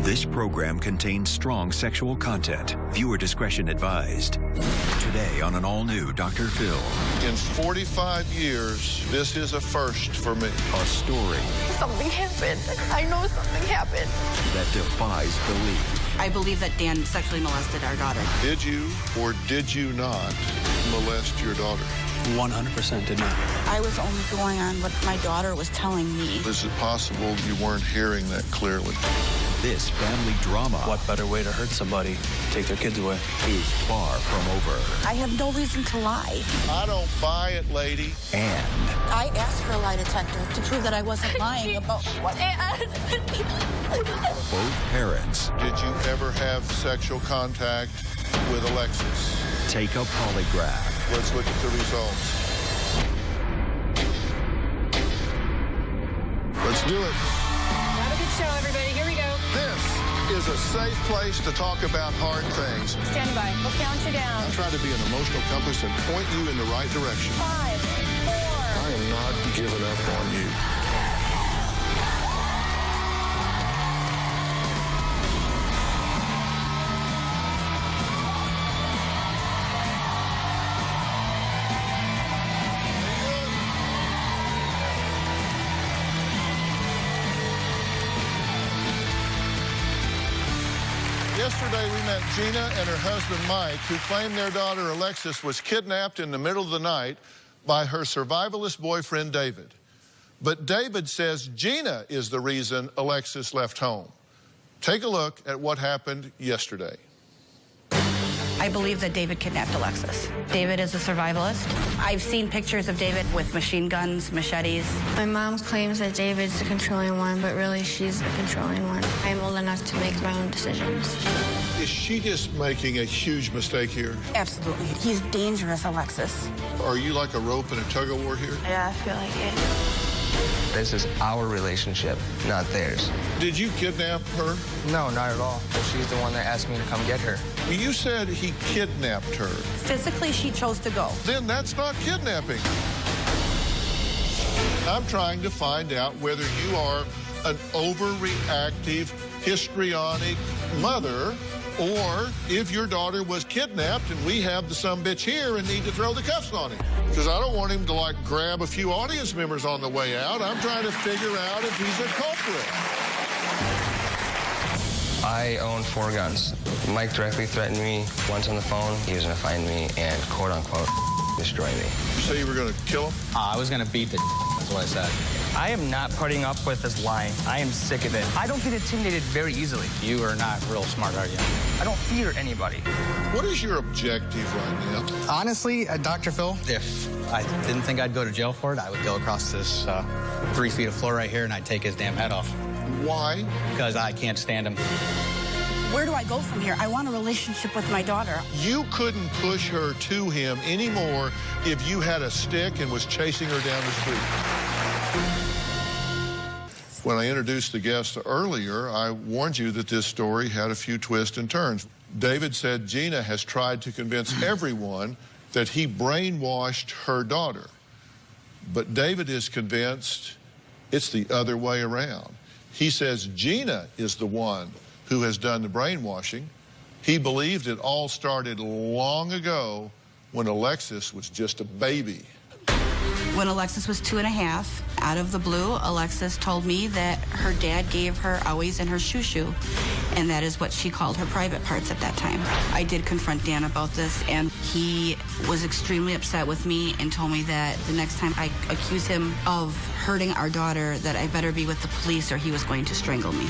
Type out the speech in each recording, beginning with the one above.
This program contains strong sexual content. Viewer discretion advised. Today on an all-new Dr. Phil. In 45 years, this is a first for me. A story Something happened. I know something happened. that defies belief. I believe that Dan sexually molested our daughter. Did you or did you not molest your daughter? 100% did not. I was only going on what my daughter was telling me. Is it possible you weren't hearing that clearly? This family drama What better way to hurt somebody? Take their kids away. is far from over. I have no reason to lie. I don't buy it, lady. And I asked for a lie detector to prove that I wasn't lying about what. both parents Did you ever have sexual contact with Alexis? take a polygraph. Let's look at the results. Let's do it. Have a good show, everybody. Here we go. This is a safe place to talk about hard things. Stand by. We'll count you down. I'm trying to be an emotional compass and point you in the right direction. 5, 4. I am not giving up on you. Yesterday, we met Gina and her husband, Mike, who claimed their daughter, Alexis, was kidnapped in the middle of the night by her survivalist boyfriend, David. But David says Gina is the reason Alexis left home. Take a look at what happened yesterday. I believe that David kidnapped Alexis. David is a survivalist. I've seen pictures of David with machine guns, machetes. My mom claims that David's the controlling one, but really she's the controlling one. I'm old enough to make my own decisions. Is she just making a huge mistake here? Absolutely. He's dangerous, Alexis. Are you like a rope in a tug-of-war here? Yeah, I feel like it. This is our relationship, not theirs. Did you kidnap her? No, not at all. She's the one that asked me to come get her. You said he kidnapped her. Physically, she chose to go. Then that's not kidnapping. I'm trying to find out whether you are an overreactive, histrionic mother, or if your daughter was kidnapped and we have the sumbitch here and need to throw the cuffs on him. Because I don't want him to, like, grab a few audience members on the way out. I'm trying to figure out if he's a culprit. I own 4 guns. Mike directly threatened me once on the phone. He was going to find me and, quote-unquote, destroy me. You say you were going to kill him? I was going to beat the that's what I said. I am not putting up with this lying. I am sick of it. I don't get intimidated very easily. You are not real smart, are you? I don't fear anybody. What is your objective right now? Honestly, Dr. Phil, if I didn't think I'd go to jail for it, I would go across this 3 feet of floor right here and I'd take his damn head off. Why? Because I can't stand him. Where do I go from here? I want a relationship with my daughter. You couldn't push her to him anymore if you had a stick and was chasing her down the street. When I introduced the guest earlier, I warned you that this story had a few twists and turns. David said Gina has tried to convince everyone that he brainwashed her daughter. But David is convinced it's the other way around. He says Gina is the one who has done the brainwashing. He believed it all started long ago when Alexis was just a baby. When Alexis was 2.5, out of the blue, Alexis told me that her dad gave her always in her shoo-shoo, and that is what she called her private parts at that time. I did confront Dan about this, and he was extremely upset with me and told me that the next time I accuse him of hurting our daughter, that I better be with the police or he was going to strangle me.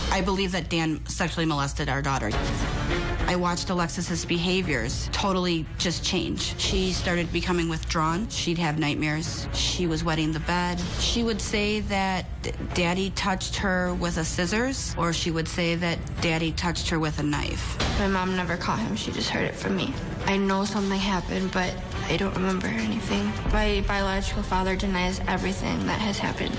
I believe that Dan sexually molested our daughter. I watched Alexis's behaviors totally just change. She started becoming withdrawn. She'd have nightmares. She was wetting the bed. She would say that Daddy touched her with a scissors, or she would say that Daddy touched her with a knife. My mom never caught him. She just heard it from me. I know something happened, but I don't remember anything. My biological father denies everything that has happened.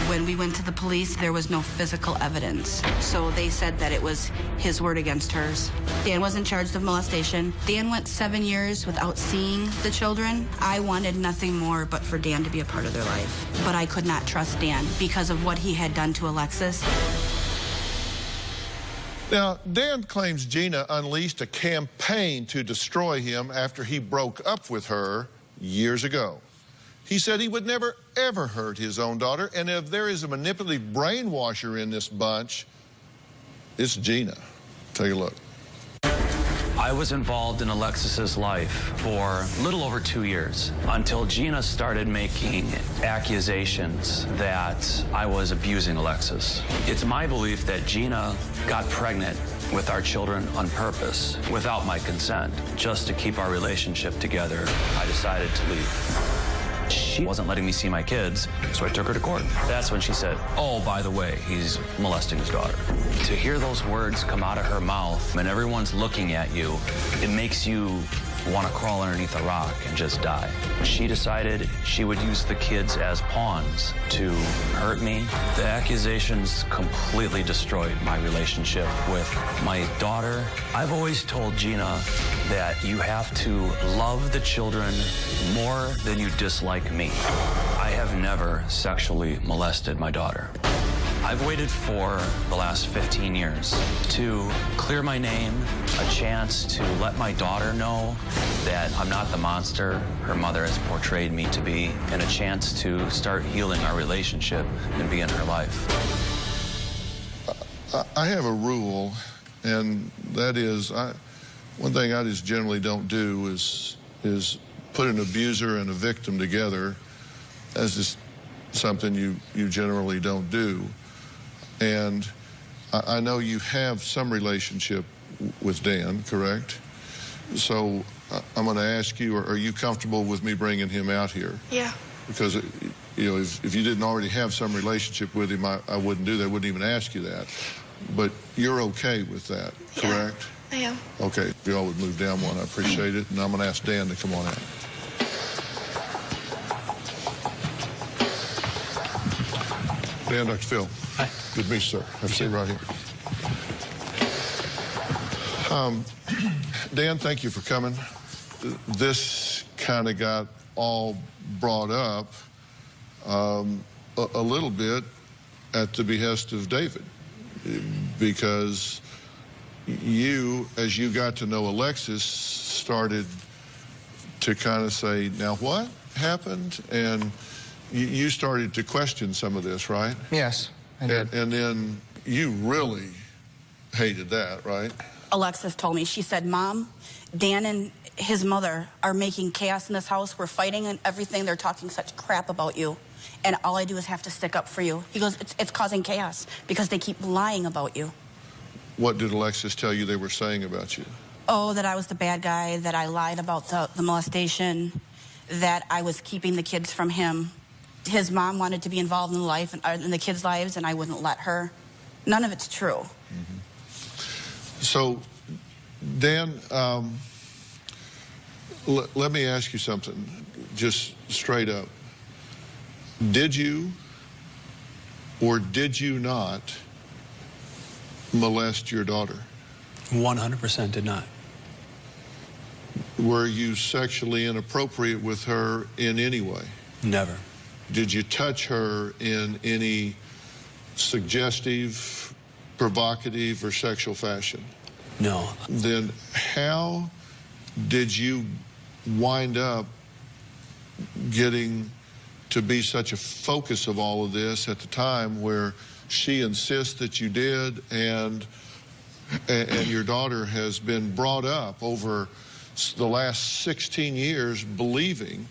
When we went to the police, there was no physical evidence. So they said that it was his word against hers. Dan wasn't charged of molestation. Dan went 7 years without seeing the children. I wanted nothing more but for Dan to be a part of their life. But I could not trust Dan because of what he had done to Alexis. Now, Dan claims Gina unleashed a campaign to destroy him after he broke up with her years ago. He said he would never, ever hurt his own daughter, and if there is a manipulative brainwasher in this bunch, it's Gina. Take a look. I was involved in Alexis's life for a little over 2 years until Gina started making accusations that I was abusing Alexis. It's my belief that Gina got pregnant with our children on purpose, without my consent, just to keep our relationship together. I decided to leave. She wasn't letting me see my kids, so I took her to court. That's when she said, oh, by the way, he's molesting his daughter. To hear those words come out of her mouth and everyone's looking at you, it makes you want to crawl underneath a rock and just die. She decided she would use the kids as pawns to hurt me. The accusations completely destroyed my relationship with my daughter. I've always told Gina that you have to love the children more than you dislike me. I have never sexually molested my daughter. I've waited for the last 15 years to clear my name, a chance to let my daughter know that I'm not the monster her mother has portrayed me to be, and a chance to start healing our relationship and be in her life. I have a rule, and that is, one thing I just generally don't do is put an abuser and a victim together. That's just something you generally don't do. And I know you have some relationship with Dan, correct? So I'm going to ask you, are you comfortable with me bringing him out here? Yeah. Because, you know, if you didn't already have some relationship with him, I wouldn't do that. I wouldn't even ask you that. But you're okay with that, correct? I am. Okay. If you all would move down one, I appreciate it. And I'm going to ask Dan to come on out. Dan, Dr. Phil. Hi. Good to meet you, sir. Have a seat right here. Dan, thank you for coming. This kind of got all brought up a little bit at the behest of David, because you, as you got to know Alexis, started to kind of say, now what happened? And you started to question some of this, right? Yes, I did. And then you really hated that, right? Alexis told me, she said, Mom, Dan and his mother are making chaos in this house. We're fighting and everything. They're talking such crap about you. And all I do is have to stick up for you. He goes, it's causing chaos because they keep lying about you. What did Alexis tell you they were saying about you? Oh, that I was the bad guy, that I lied about the molestation, that I was keeping the kids from him. His mom wanted to be involved in life and in the kids' lives, and I wouldn't let her. None of it's true. Mm-hmm. So, Dan, let me ask you something, just straight up. Did you or did you not molest your daughter? 100% did not. Were you sexually inappropriate with her in any way? Never. Did you touch her in any suggestive, provocative, or sexual fashion? No. Then how did you wind up getting to be such a focus of all of this at the time where she insists that you did, and your daughter has been brought up over the last 16 years believing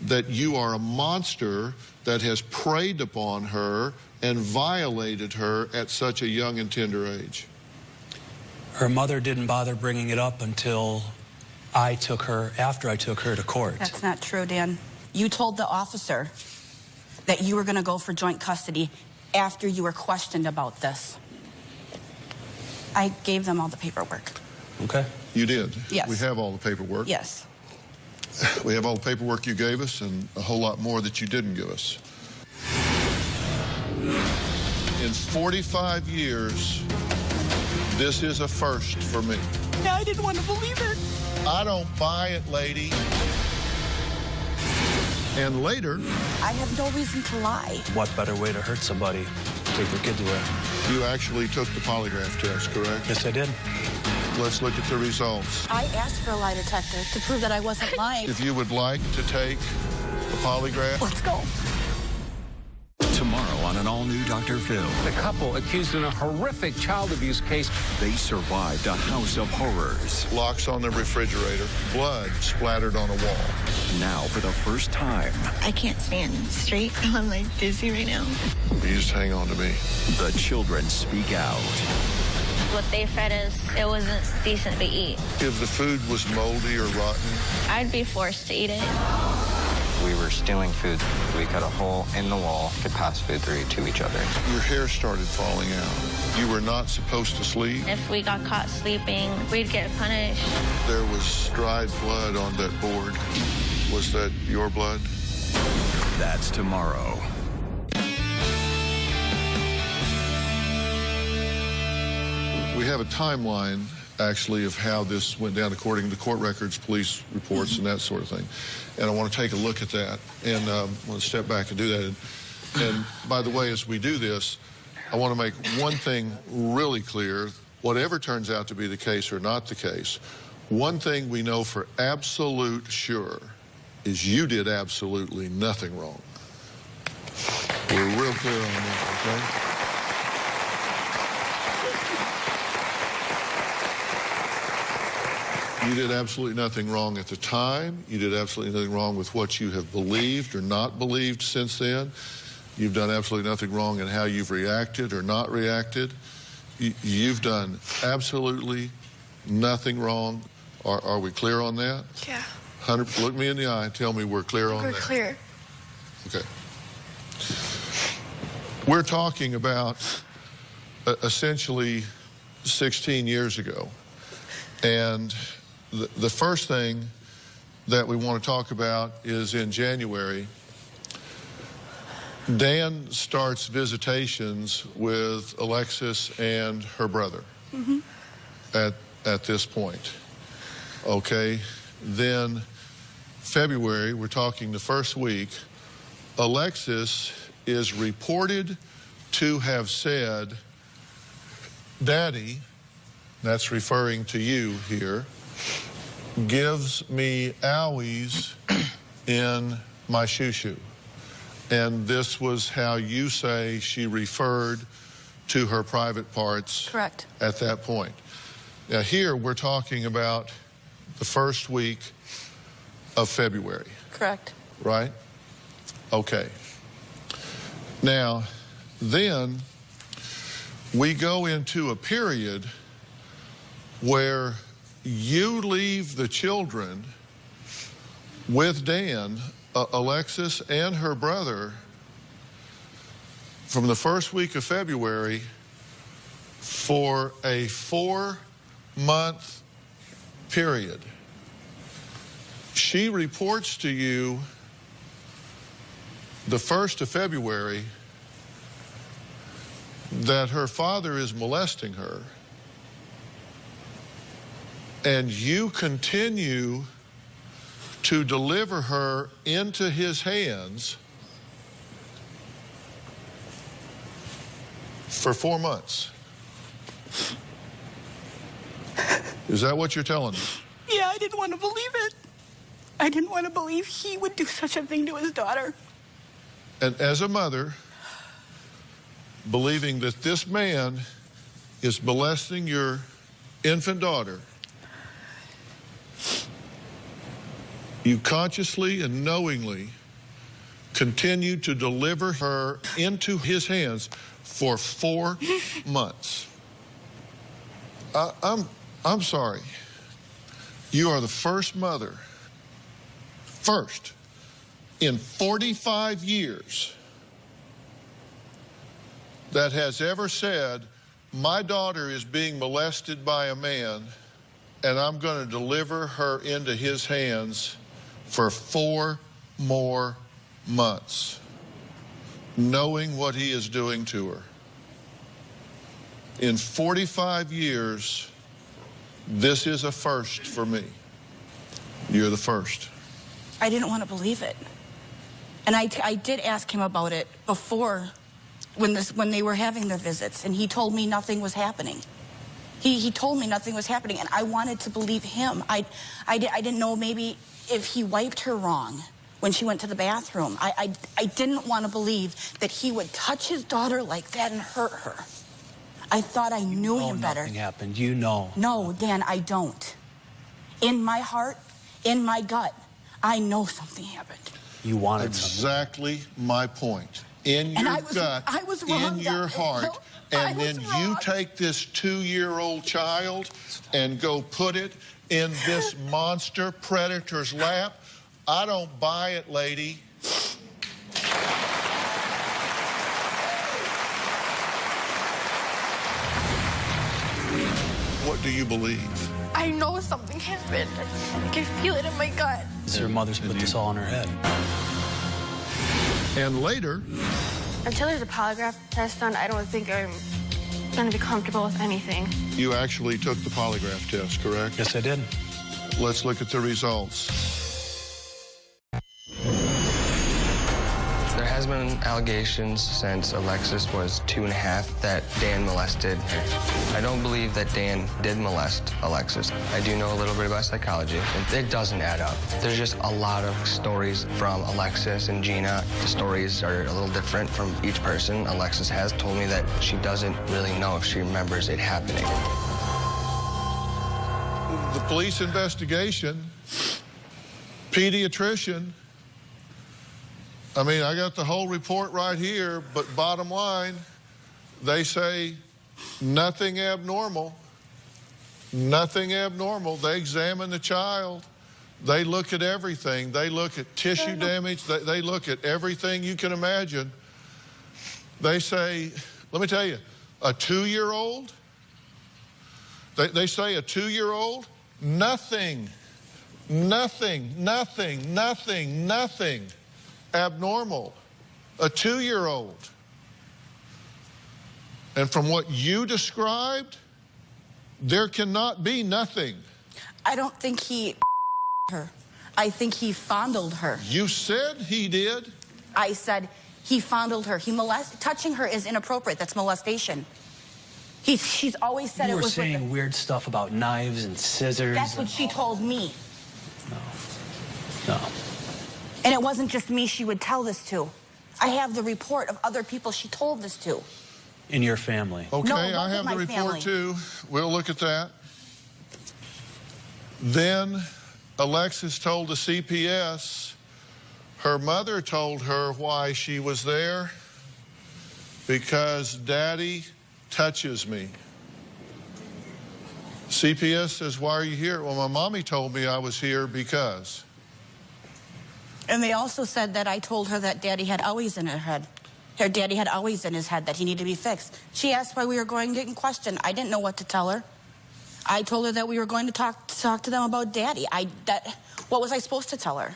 that you are a monster that has preyed upon her and violated her at such a young and tender age? Her mother didn't bother bringing it up until after I took her to court. That's not true, Dan. You told the officer that you were going to go for joint custody after you were questioned about this. I gave them all the paperwork. Okay. You did? Yes. We have all the paperwork. Yes. We have all the paperwork you gave us and a whole lot more that you didn't give us. In 45 years, this is a first for me. Yeah, I didn't want to believe it. I don't buy it, lady. And later, I have no reason to lie. What better way to hurt somebody take their kids away. You actually took the polygraph test, correct? Yes, I did. Let's look at the results. I asked for a lie detector to prove that I wasn't lying. If you would like to take the polygraph. Let's go. Tomorrow on an all-new Dr. Phil. The couple accused in a horrific child abuse case. They survived a house of horrors. Locks on the refrigerator. Blood splattered on a wall. Now, for the first time, I can't stand straight. I'm like dizzy right now. You just hang on to me. the children speak out. What they fed us, it wasn't decent to eat. If the food was moldy or rotten, I'd be forced to eat it. We were stealing food. We cut a hole in the wall to pass food through to each other. your hair started falling out. You were not supposed to sleep. If we got caught sleeping, we'd get punished. There was dried blood on that board. Was that your blood? That's tomorrow. We have a timeline, actually, of how this went down according to court records, police reports, and that sort of thing. And I want to take a look at that. And I want to step back and do that. And by the way, as we do this, I want to make one thing really clear. Whatever turns out to be the case or not the case, one thing we know for absolute sure is you did absolutely nothing wrong. We're real clear on that, okay? You did absolutely nothing wrong at the time. You did absolutely nothing wrong with what you have believed or not believed since then. You've done absolutely nothing wrong in how you've reacted or not reacted. You've done absolutely nothing wrong. Are we clear on that? Yeah. 100. Look me in the eye and tell me we're clear on that. We're clear. Okay. We're talking about essentially 16 years ago. And the first thing that we want to talk about is in January, Dan starts visitations with Alexis and her brother at this point. Okay, then February, we're talking the first week, Alexis is reported to have said, "Daddy," that's referring to you here, "gives me owies in my shoo-shoo." And this was how you say she referred to her private parts. Correct. At that point. Now here we're talking about the first week of February. Correct. Right? Okay. Now, then we go into a period where you leave the children with Dan, Alexis and her brother, from the first week of February for a 4-month period. She reports to you the 1st of February that her father is molesting her, and you continue to deliver her into his hands for 4 months. Is that what you're telling me? Yeah, I didn't want to believe it. I didn't want to believe he would do such a thing to his daughter. And as a mother, believing that this man is molesting your infant daughter, you consciously and knowingly continue to deliver her into his hands for 4 months. I'm sorry. You are the first mother, first, in 45 years that has ever said, "My daughter is being molested by a man, and I'm going to deliver her into his hands for 4 more months, knowing what he is doing to her." In 45 years, this is a first for me. You're the first. I didn't want to believe it. And I did ask him about it before when they were having their visits, and he told me nothing was happening. He told me nothing was happening, and I wanted to believe him. I didn't know maybe if he wiped her wrong when she went to the bathroom. I didn't want to believe that he would touch his daughter like that and hurt her. I thought I knew him better. Nothing happened. You know. No, Dan, I don't. In my heart, in my gut, I know something happened. You wanted exactly my point. In your gut, in your heart, and then you take this 2-year-old child and go put it in this monster predator's lap. I don't buy it, lady. What do you believe? I know something happened. I can feel it in my gut. Your mother's put this all in her head. And later... Until there's a polygraph test done, I don't think I'm going to be comfortable with anything. You actually took the polygraph test, correct? Yes, I did. Let's look at the results. There has been allegations since Alexis was 2.5 that Dan molested her. I don't believe that Dan did molest Alexis. I do know a little bit about psychology, and it doesn't add up. There's just a lot of stories from Alexis and Gina. The stories are a little different from each person. Alexis has told me that she doesn't really know if she remembers it happening. The police investigation, pediatrician, I mean, I got the whole report right here, but bottom line, they say nothing abnormal. Nothing abnormal. They examine the child. They look at everything. They look at tissue damage. They look at everything you can imagine. They say, let me tell you, a 2-year-old, they say a 2-year-old, nothing abnormal. A 2-year-old. And from what you described, there cannot be nothing. I don't think he her. I think he fondled her. You said he did. I said he fondled her. Touching her is inappropriate. That's molestation. She's always said it was. You were saying weird stuff about knives and scissors. That's what she told me. No. And it wasn't just me she would tell this to. I have the report of other people she told this to. In your family? Okay, No, I have the report too. We'll look at that. Then Alexis told the CPS her mother told her why she was there. Because Daddy touches me. CPS says, why are you here? Well, my mommy told me I was here because. And they also said that I told her that Daddy had always in her head. Her daddy had always in his head that he needed to be fixed. She asked why we were going to get questioned. I didn't know what to tell her. I told her that we were going to talk to them about Daddy. What was I supposed to tell her?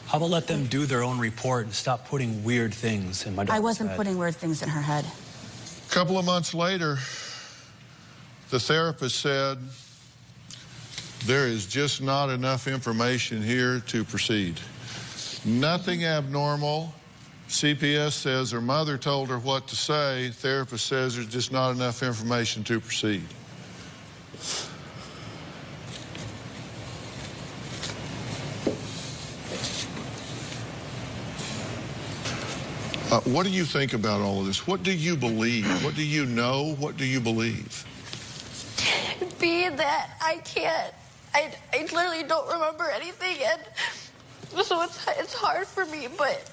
How about let them do their own report and stop putting weird things in my daughter's head? I wasn't putting weird things in her head. A couple of months later, the therapist said, there is just not enough information here to proceed. Nothing abnormal. CPS says her mother told her what to say. Therapist says there's just not enough information to proceed. What do you think about all of this? What do you believe? What do you know? What do you believe? Being that I can't, I literally don't remember anything, and so it's hard for me, but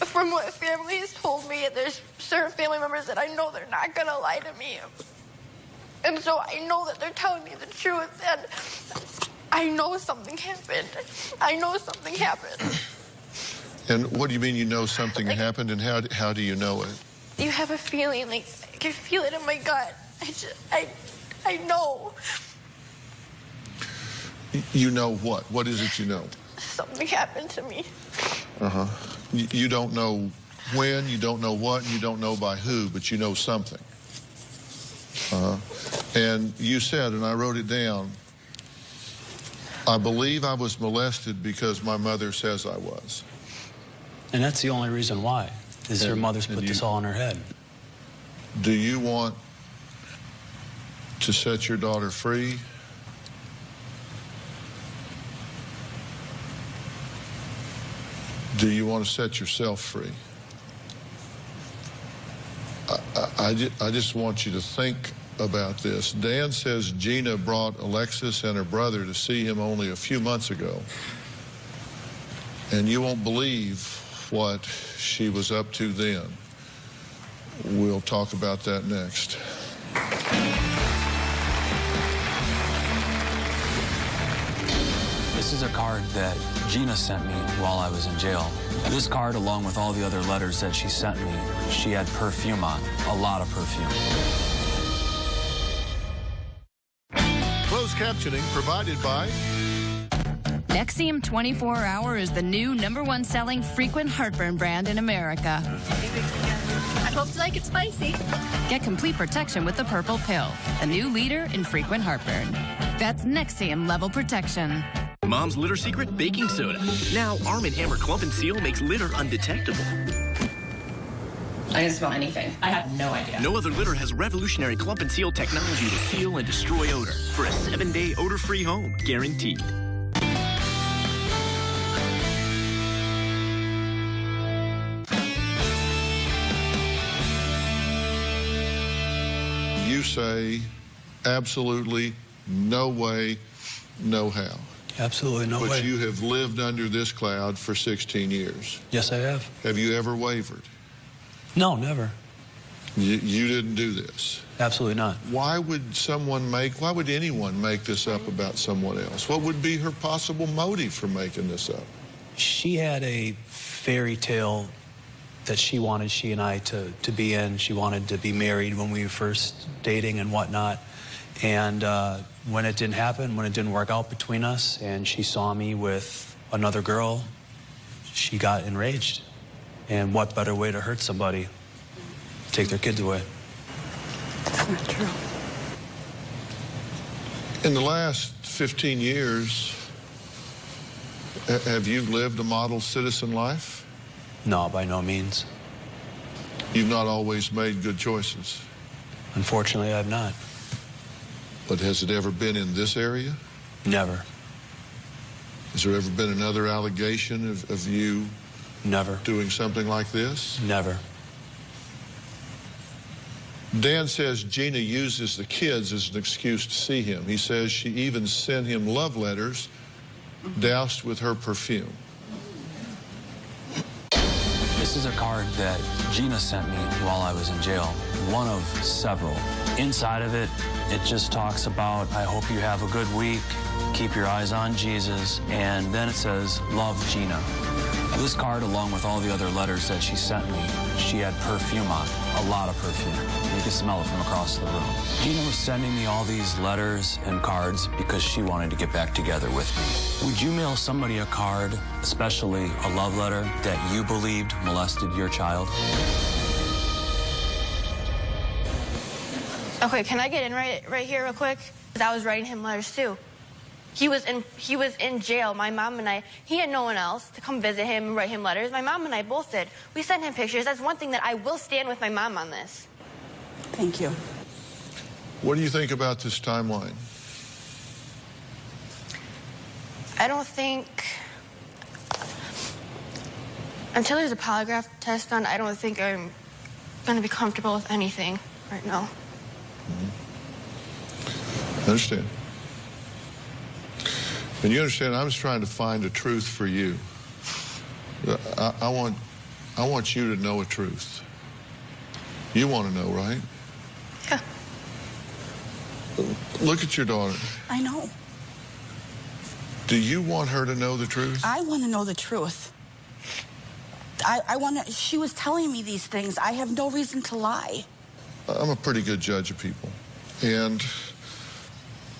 from what family has told me, there's certain family members that I know they're not gonna lie to me. And so I know that they're telling me the truth, and I know something happened. I know something happened. And what do you mean you know something happened, and how do you know it? You have a feeling, like, I can feel it in my gut. I know. You know what? What is it you know? Something happened to me. Uh-huh. You don't know when, you don't know what, and you don't know by who, but you know something. Uh-huh. And you said, and I wrote it down, I believe I was molested because my mother says I was. And that's the only reason why. is her mother's put this all in her head. Do you want to set your daughter free? Do you want to set yourself free? I just want you to think about this. Dan says Gina brought Alexis and her brother to see him only a few months ago. And you won't believe what she was up to then. We'll talk about that next. This is a card that Gina sent me while I was in jail. This card, along with all the other letters that she sent me, she had perfume on, a lot of perfume. Closed captioning provided by Nexium 24 Hour is the new #1 selling frequent heartburn brand in America. I hope you like it spicy. Get complete protection with the Purple Pill, a new leader in frequent heartburn. That's Nexium level protection. Mom's litter secret, baking soda. Now Arm & Hammer Clump & Seal makes litter undetectable. I didn't smell anything. I had no idea. No other litter has revolutionary Clump & Seal technology to seal and destroy odor for a 7-day odor-free home, guaranteed. You say absolutely no way, no how. Absolutely no way. But you have lived under this cloud for 16 years. Yes, I have. Have you ever wavered? No, never. You didn't do this? Absolutely not. Why would anyone make this up about someone else? What would be her possible motive for making this up? She had a fairy tale that she wanted she and I to be in. She wanted to be married when we were first dating and whatnot. And when it didn't happen, when it didn't work out between us, and she saw me with another girl, she got enraged. And what better way to hurt somebody? Take their kids away. That's not true. In the last 15 years, have you lived a model citizen life? No, by no means. You've not always made good choices? Unfortunately, I've not. But has it ever been in this area? Never. Has there ever been another allegation of you Never doing something like this? Never. Dan says Gina uses the kids as an excuse to see him. He says she even sent him love letters doused with her perfume. This is a card that Gina sent me while I was in jail, one of several. Inside of it, it just talks about, I hope you have a good week, keep your eyes on Jesus, and then it says, love, Gina. This card, along with all the other letters that she sent me, she had perfume on, a lot of perfume. You could smell it from across the room. Gina was sending me all these letters and cards because she wanted to get back together with me. Would you mail somebody a card, especially a love letter, that you believed molested your child? Okay, can I get in right here real quick? I was writing him letters too. He was in jail. My mom and I, he had no one else to come visit him and write him letters. My mom and I both did. We sent him pictures. That's one thing that I will stand with my mom on this. Thank you. What do you think about this timeline? I don't think, until there's a polygraph test done, I don't think I'm going to be comfortable with anything right now. I understand. And you understand, I was trying to find a truth for you. I want you to know a truth. You want to know, right? Yeah. Look at your daughter. I know. Do you want her to know the truth? I want to know the truth. I want to, she was telling me these things. I have no reason to lie. I'm a pretty good judge of people. And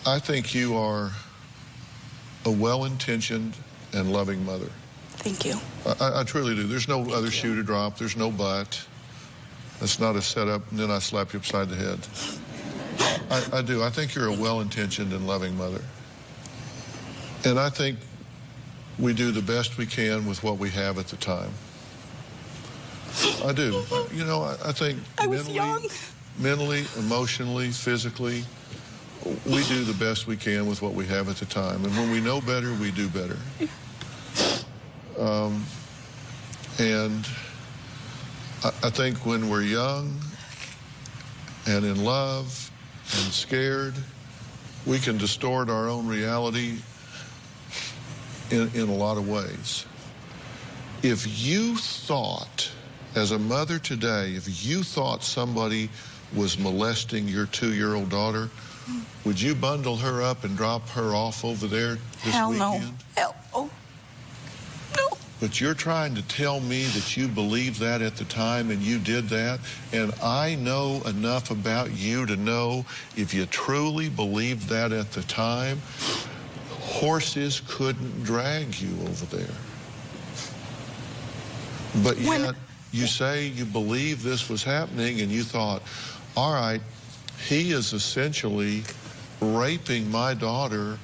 I think you are a well-intentioned and loving mother. Thank you. I truly do. There's no other shoe to drop. There's no but. That's not a setup, and then I slap you upside the head. I do. I think you're a well-intentioned and loving mother. And I think we do the best we can with what we have at the time. I do. You know, I think I was young. Mentally, emotionally, physically, we do the best we can with what we have at the time. And when we know better, we do better. And I think when we're young and in love and scared, we can distort our own reality in a lot of ways. If you thought, as a mother today, if you thought somebody was molesting your 2-year-old daughter, would you bundle her up and drop her off over there this Hell weekend? no. Hell no. No. But you're trying to tell me that you believed that at the time and you did that, and I know enough about you to know if you truly believed that at the time, horses couldn't drag you over there. But yet, you say you believe this was happening and you thought, all right, he is essentially raping my daughter.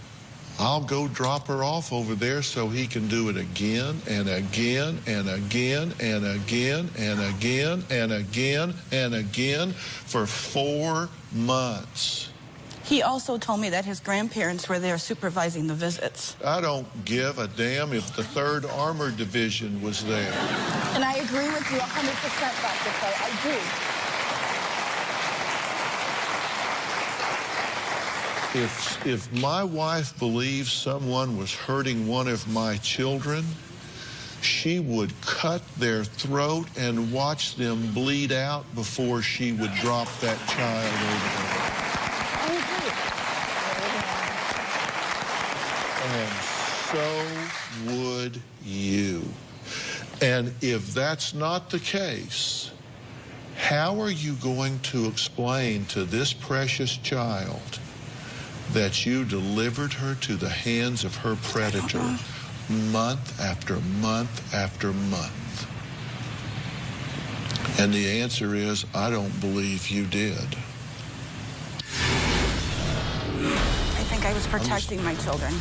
I'll go drop her off over there so he can do it again and again and again and again and again and again and again for 4 months. He also told me that his grandparents were there supervising the visits. I don't give a damn if the 3rd Armored Division was there. And I agree with you 100%, Dr. Clay. I do. If my wife believes someone was hurting one of my children, she would cut their throat and watch them bleed out before she would drop that child over there. And so would you. And if that's not the case, how are you going to explain to this precious child that you delivered her to the hands of her predator month after month after month? And the answer is, I don't believe you did. I think I was protecting my children.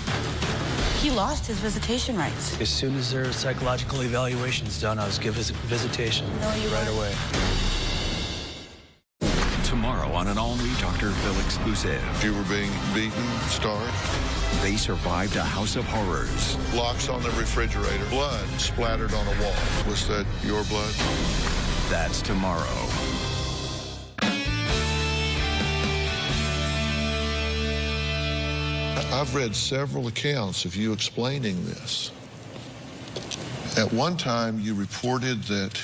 He lost his visitation rights. As soon as their psychological evaluation's done, I was given visitation right away. Tomorrow on an all-new Dr. Felix Busev. You were being beaten, starved. They survived a house of horrors. Locks on the refrigerator. Blood splattered on a wall. Was that your blood? That's tomorrow. I've read several accounts of you explaining this. At one time, you reported that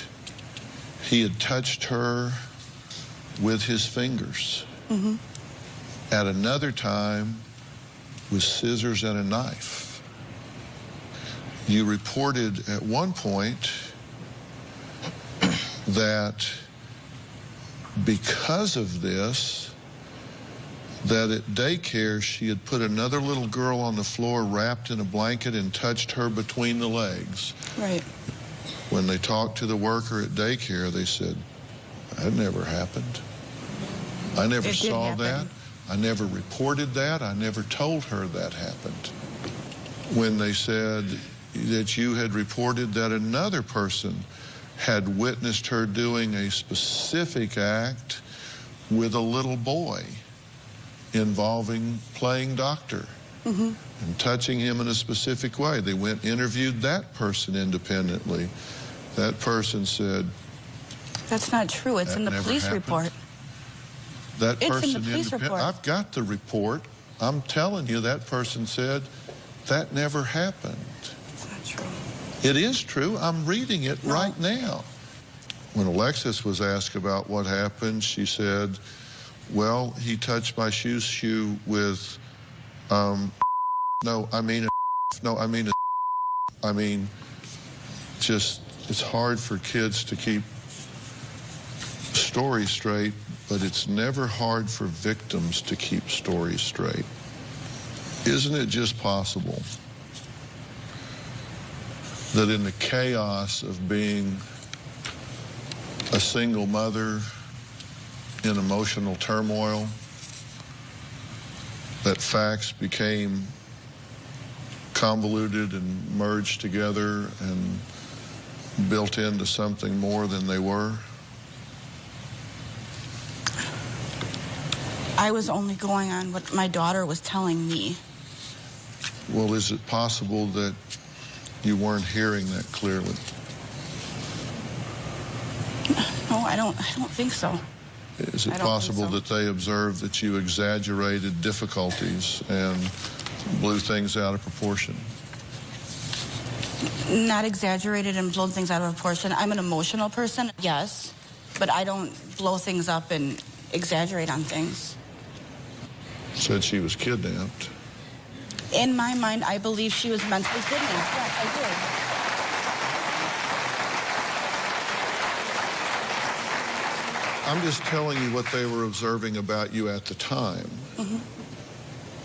he had touched her with his fingers. Mm-hmm. At another time, with scissors and a knife. You reported at one point that because of this, that at daycare she had put another little girl on the floor wrapped in a blanket and touched her between the legs. Right. When they talked to the worker at daycare, they said, that never happened. I never saw that. I never reported that. I never told her that happened. When they said that you had reported that another person had witnessed her doing a specific act with a little boy involving playing doctor and touching him in a specific way. They went and interviewed that person independently. That person said, that's not true. It's in the police report. That person it's in the police report. I've got the report. I'm telling you, that person said that never happened. It's not true. It is true. I'm reading it right now. When Alexis was asked about what happened, she said, well, he touched my shoe with, just, it's hard for kids to keep stories straight, but it's never hard for victims to keep stories straight. Isn't it just possible that in the chaos of being a single mother in emotional turmoil, that facts became convoluted and merged together, and built into something more than they were? I was only going on what my daughter was telling me. Well, is it possible that you weren't hearing that clearly? No, I don't think so. Is it possible that they observed that you exaggerated difficulties and blew things out of proportion? Not exaggerated and blown things out of proportion. I'm an emotional person, yes, but I don't blow things up and exaggerate on things. Said she was kidnapped. In my mind, I believe she was mentally kidnapped. Yes, I did. I'm just telling you what they were observing about you at the time. Mm-hmm.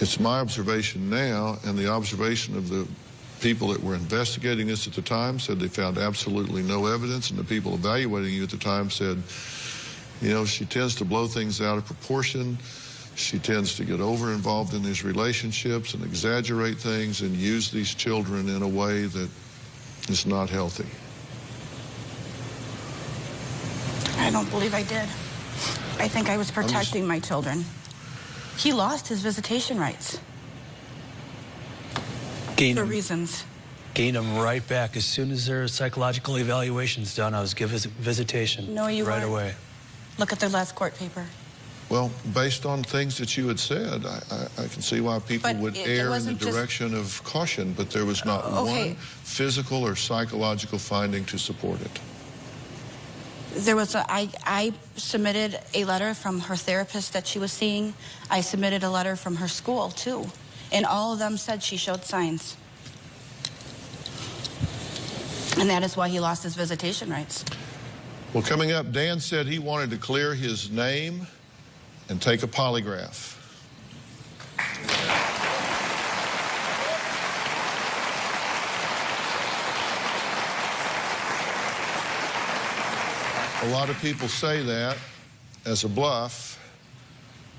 It's my observation now, and the observation of the people that were investigating this at the time said they found absolutely no evidence, and the people evaluating you at the time said, you know, she tends to blow things out of proportion. She tends to get over-involved in these relationships and exaggerate things and use these children in a way that is not healthy. I don't believe I did. I think I was protecting my children. He lost his visitation rights. For reasons. Gained them right back. As soon as their psychological evaluation's done, I was given visitation No, you right weren't. away. Look at their last court paper. Well, based on things that you had said, I can see why people would err in the direction of caution, but there was not one physical or psychological finding to support it. There was I submitted a letter from her therapist that she was seeing. I submitted a letter from her school, too. And all of them said she showed signs. And that is why he lost his visitation rights. Well, coming up, Dan said he wanted to clear his name and take a polygraph. A lot of people say that as a bluff,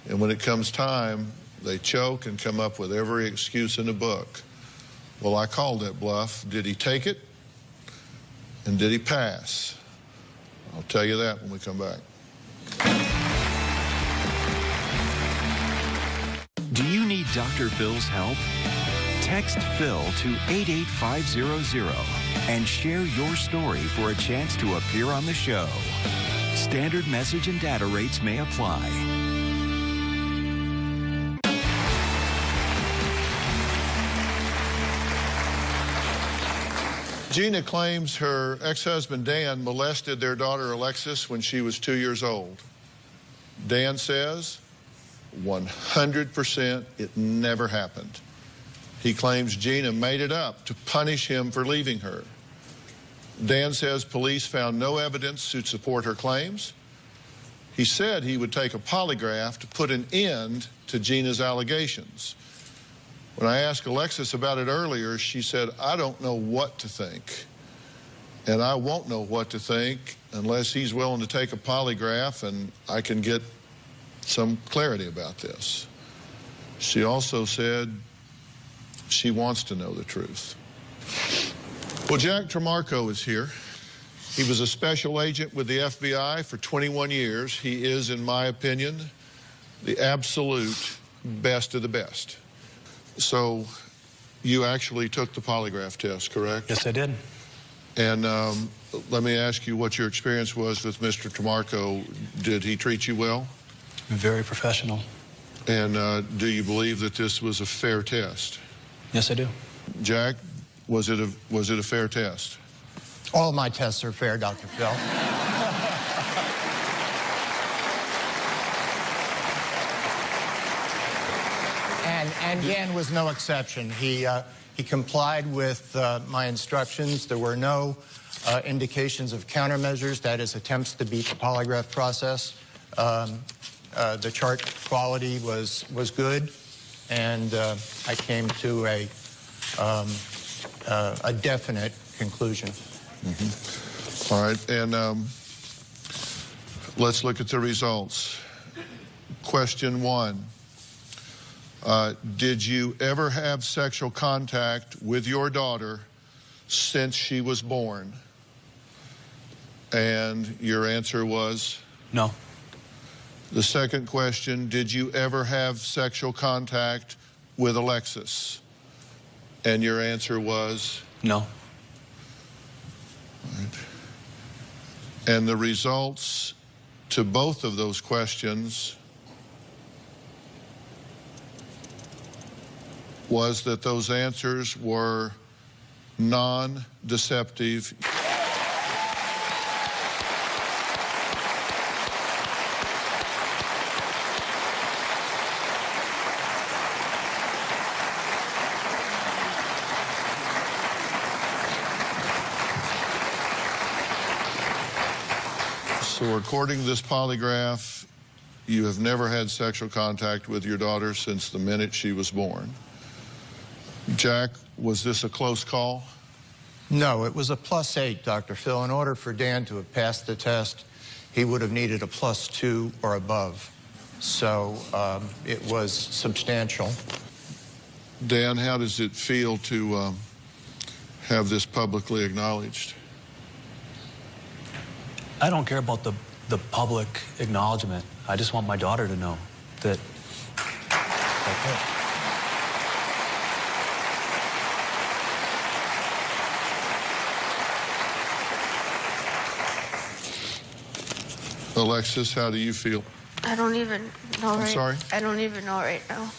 and when it comes time, they choke and come up with every excuse in the book. Well, I called that bluff. Did he take it? And did he pass? I'll tell you that when we come back. Do you need Dr. Phil's help? Text Phil to 88500 and share your story for a chance to appear on the show. Standard message and data rates may apply. Gina claims her ex-husband Dan molested their daughter Alexis when she was 2 years old. Dan says 100% it never happened. He claims Gina made it up to punish him for leaving her. Dan says police found no evidence to support her claims. He said he would take a polygraph to put an end to Gina's allegations. When I asked Alexis about it earlier, she said, I don't know what to think. And I won't know what to think unless he's willing to take a polygraph and I can get some clarity about this. She also said she wants to know the truth. Well, Jack Tremarco is here. He was a special agent with the FBI for 21 years. He is, in my opinion, the absolute best of the best. So you actually took the polygraph test, correct? Yes, I did. And let me ask you what your experience was with Mr. Tremarco. Did he treat you well? Very professional. And do you believe that this was a fair test? Yes, I do. Jack, was it a fair test? All my tests are fair, Dr. Phil. And Dan was no exception. He complied with my instructions. There were no indications of countermeasures, that is, attempts to beat the polygraph process. The chart quality was good, and I came to a definite conclusion. Mm-hmm. All right, and let's look at the results. Question 1. Did you ever have sexual contact with your daughter since she was born? And your answer was? No. The second question, did you ever have sexual contact with Alexis? And your answer was? No. All right. And the results to both of those questions was that those answers were non-deceptive. So according to this polygraph, you have never had sexual contact with your daughter since the minute she was born. Jack, was this a close call? No, it was a +8, Dr. Phil. In order for Dan to have passed the test, he would have needed a +2 or above. So it was substantial. Dan, how does it feel to have this publicly acknowledged? I don't care about the public acknowledgement. I just want my daughter to know that that's it. Alexis, how do you feel? I don't even know I'm sorry? I don't even know right now.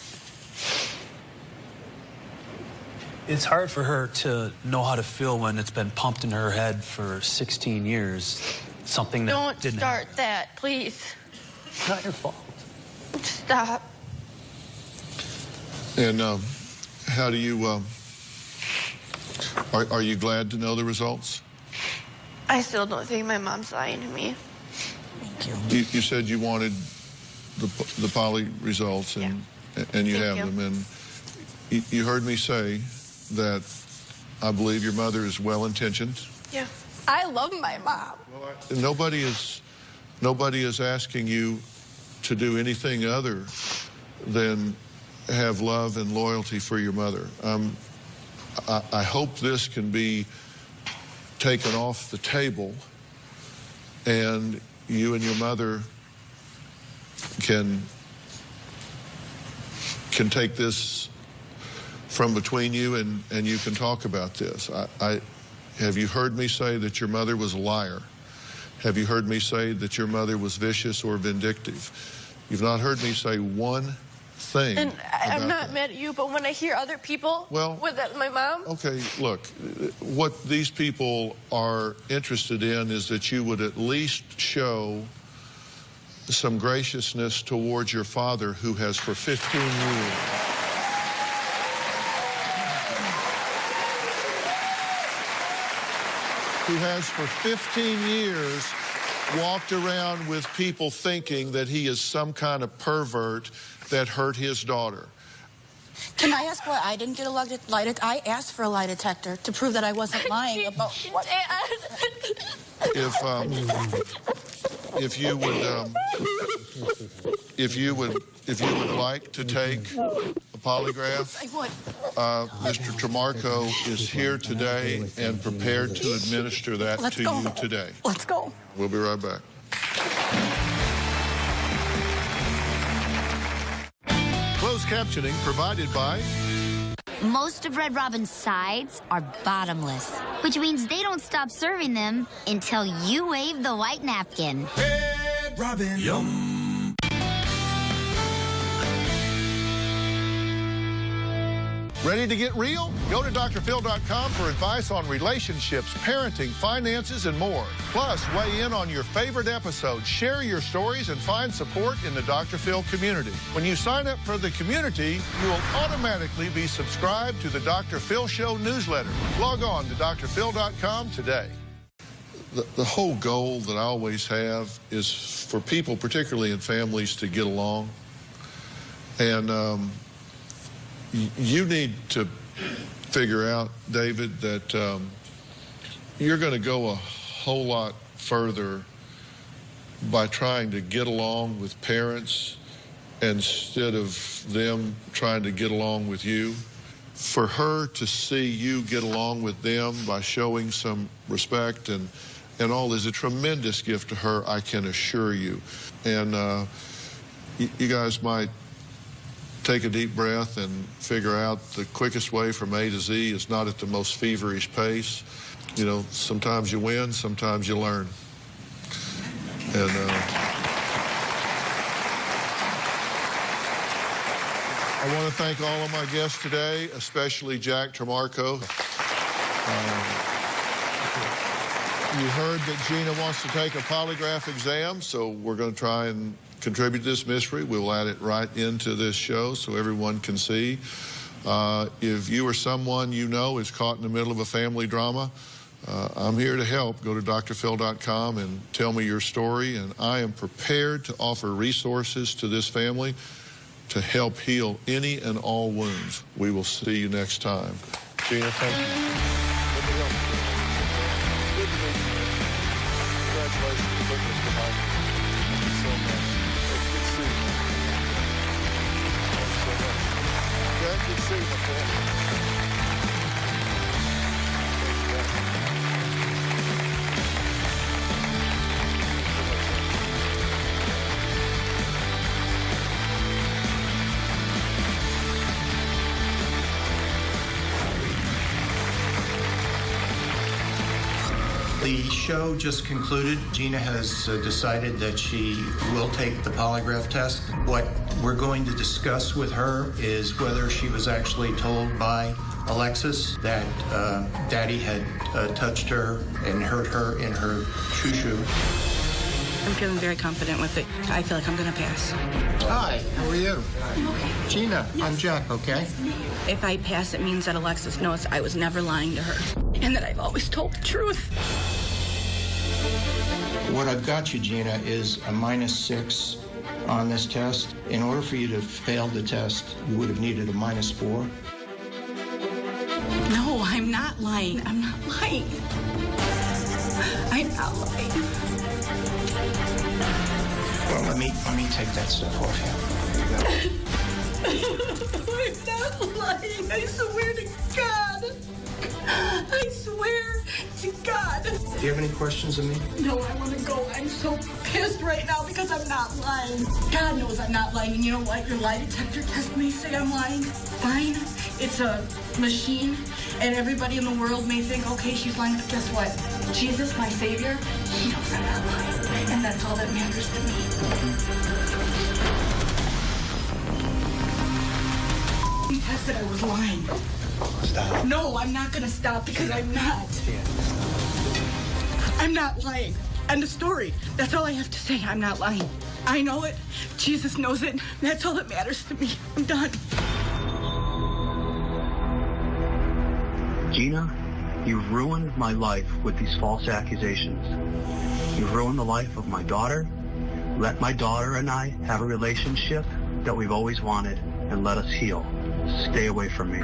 It's hard for her to know how to feel when it's been pumped in her head for 16 years. Something that Don't didn't start happen. that, please. It's not your fault. Stop. And how do you, are you glad to know the results? I still don't think my mom's lying to me. Thank you. You said you wanted the poly results, and you have them. And you heard me say that I believe your mother is well-intentioned. Yeah. I love my mom. Nobody is asking you to do anything other than have love and loyalty for your mother. I hope this can be taken off the table, and you and your mother can take this from between you, and you can talk about this. Have you heard me say that your mother was a liar? Have you heard me say that your mother was vicious or vindictive? You've not heard me say one thing. And I'm not that. mad at you, but when I hear other people with that, my mom. Okay, look, what these people are interested in is that you would at least show some graciousness towards your father, who has for 15 years walked around with people thinking that he is some kind of pervert that hurt his daughter. Can I ask why I didn't get a lie detector? I asked for a lie detector to prove that I wasn't lying about what. If you would like to take a polygraph, Mr. Tremarco is here today and prepared to administer that to you today. Let's go. We'll be right back. Closed captioning provided by... Most of Red Robin's sides are bottomless, which means they don't stop serving them until you wave the white napkin. Red Robin. Yum. Ready to get real? Go to drphil.com for advice on relationships, parenting, finances, and more. Plus, weigh in on your favorite episodes, share your stories, and find support in the Dr. Phil community. When you sign up for the community, you will automatically be subscribed to the Dr. Phil Show newsletter. Log on to drphil.com today. The whole goal that I always have is for people, particularly in families, to get along. And you need to figure out, David, that you're going to go a whole lot further by trying to get along with parents instead of them trying to get along with you. For her to see you get along with them by showing some respect and and all is a tremendous gift to her, I can assure you. And you guys might take a deep breath and figure out the quickest way from A to Z is not at the most feverish pace. You know, sometimes you win, sometimes you learn. And I want to thank all of my guests today, especially Jack Tremarco. You heard that Gina wants to take a polygraph exam, so we're going to try and contribute to this mystery. We'll add it right into this show so everyone can see. If you or someone you know is caught in the middle of a family drama, I'm here to help. Go to drphil.com and tell me your story, and I am prepared to offer resources to this family to help heal any and all wounds. We will see you next time. Gina, thank you. The show just concluded. Gina has decided that she will take the polygraph test. What we're going to discuss with her is whether she was actually told by Alexis that Daddy had touched her and hurt her in her shoo-shoo. I'm feeling very confident with it. I feel like I'm going to pass. Hi, how are you? I'm okay. Gina, Yes. I'm Jack, okay? If I pass, it means that Alexis knows I was never lying to her and that I've always told the truth. What I've got you, Gina, is a -6 on this test. In order for you to fail the test, you would have needed a -4. No, I'm not lying. I'm not lying. I'm not lying. Well, let me take that stuff off you. I'm not lying. I swear to God. I swear to God. Do you have any questions of me? No, I want to go. I'm so pissed right now because I'm not lying. God knows I'm not lying. And you know what? Your lie detector test may say I'm lying. Fine. It's a machine. And everybody in the world may think, okay, she's lying. But guess what? Jesus, my Savior, he knows I'm not lying. And that's all that matters to me. He tested I was lying. Stop. No, I'm not going to stop because I'm not. I'm not lying. End of story. That's all I have to say. I'm not lying. I know it. Jesus knows it. That's all that matters to me. I'm done. Gina, you've ruined my life with these false accusations. You've ruined the life of my daughter. Let my daughter and I have a relationship that we've always wanted and let us heal. Stay away from me.